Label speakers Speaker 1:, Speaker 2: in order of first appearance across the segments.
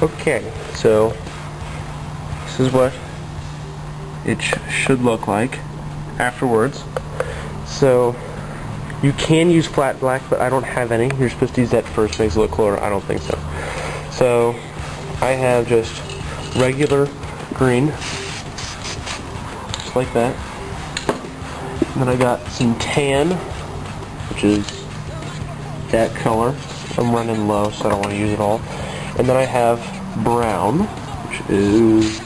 Speaker 1: Okay, so this is what it should look like afterwards. So you can use flat black, but I don't have any. You're supposed to use that first, makes it look cooler. I don't think so. So I have just regular green, just like that. And then I got some tan, which is that color. I'm running low, so I don't want to use it all. And then I have brown, which is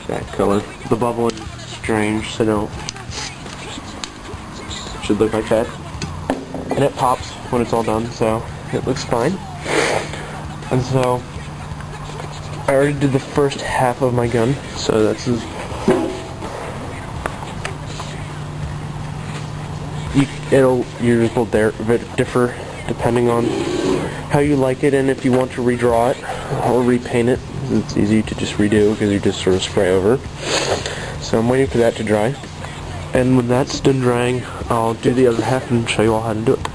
Speaker 1: that color. The bubble is strange, so don't. It should look like that. And it pops when it's all done, so it looks fine. And so I already did the first half of my gun, so that's yours will differ depending on how you like it and if you want to redraw it or repaint it. It's easy to just redo because you just sort of spray over. So I'm waiting for that to dry, and when that's done drying, I'll do the other half and show you all how to do it.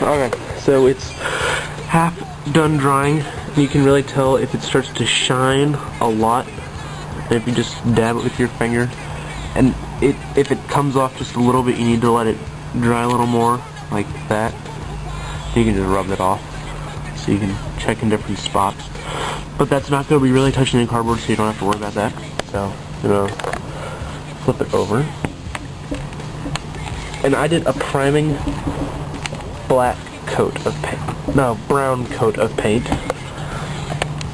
Speaker 1: Okay, so it's half done drying. You can really tell if it starts to shine a lot, and if you just dab it with your finger, and if it comes off just a little bit, you need to let it dry a little more, like that. You can just rub it off, so you can check in different spots. But that's not going to be really touching any cardboard, so you don't have to worry about that. So, flip it over. And I did a priming black coat of paint. No, brown coat of paint.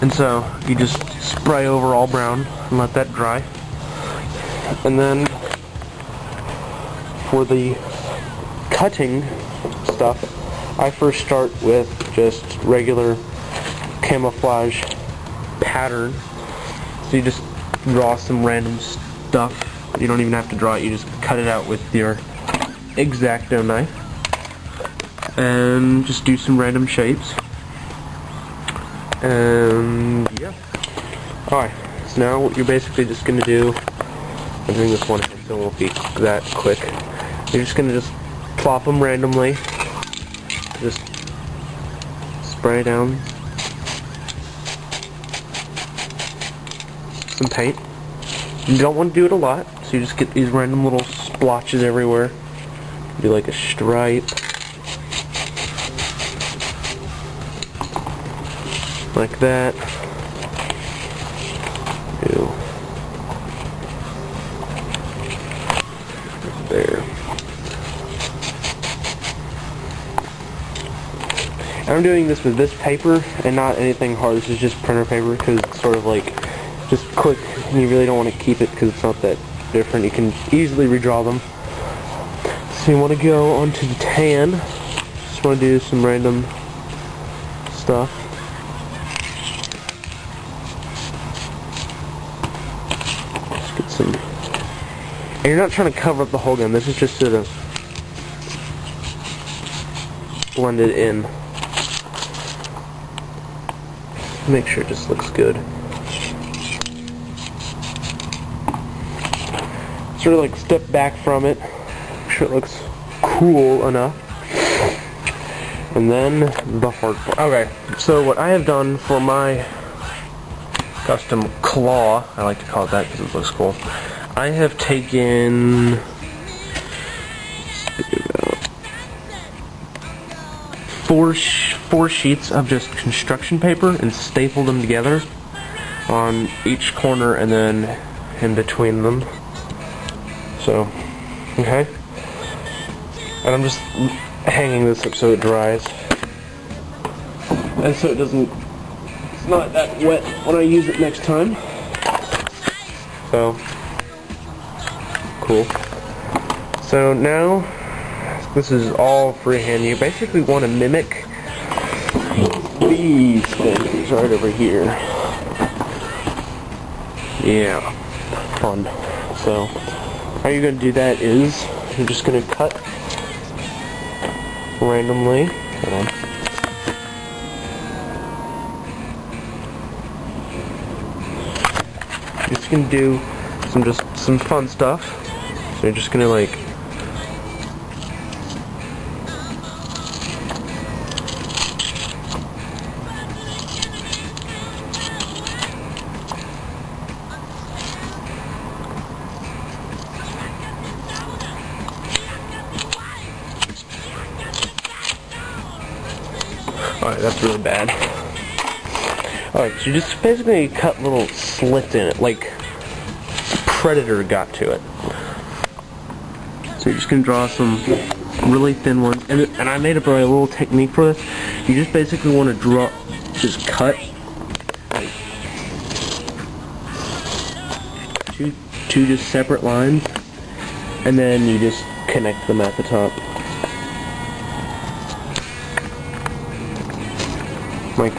Speaker 1: And so, you just spray over all brown and let that dry. And then, for the cutting stuff, I first start with just regular camouflage pattern. So you just draw some random stuff. You don't even have to draw it, you just cut it out with your X-Acto knife. And just do some random shapes. And yeah. Alright, so now what you're basically just going to do, I'm doing this one hand, so it won't be that quick. You're just going to just plop them randomly. Just spray down some paint. You don't want to do it a lot, so you just get these random little splotches everywhere. Do like a stripe. Like that. Do there. I'm doing this with this paper and not anything hard. This is just printer paper because it's sort of like just quick, and you really don't want to keep it because it's not that different. You can easily redraw them. So you want to go onto the tan. Just want to do some random stuff. Just get some. And you're not trying to cover up the whole gun. This is just sort of blend it in. Make sure it just looks good. Sort of like step back from it. Make sure it looks cool enough. And then the hard part. Okay, so what I have done for my custom claw, I like to call it that because it looks cool, I have taken four sheets of just construction paper and stapled them together on each corner and then in between them. So, okay. And I'm just hanging this up so it dries. And so it doesn't, it's not that wet when I use it next time. So, cool. So now, this is all freehand. You basically want to mimic these things right over here. Yeah, fun. So, how you're going to do that is, you're just going to cut randomly. Hold on. You're just going to do some fun stuff. So you're just going to like Alright, that's really bad. Alright, so you just basically cut little slits in it, like Predator got to it. So you're just going to draw some really thin ones. And I made up a little technique for this. You just basically want to just cut like two just separate lines, and then you just connect them at the top. Like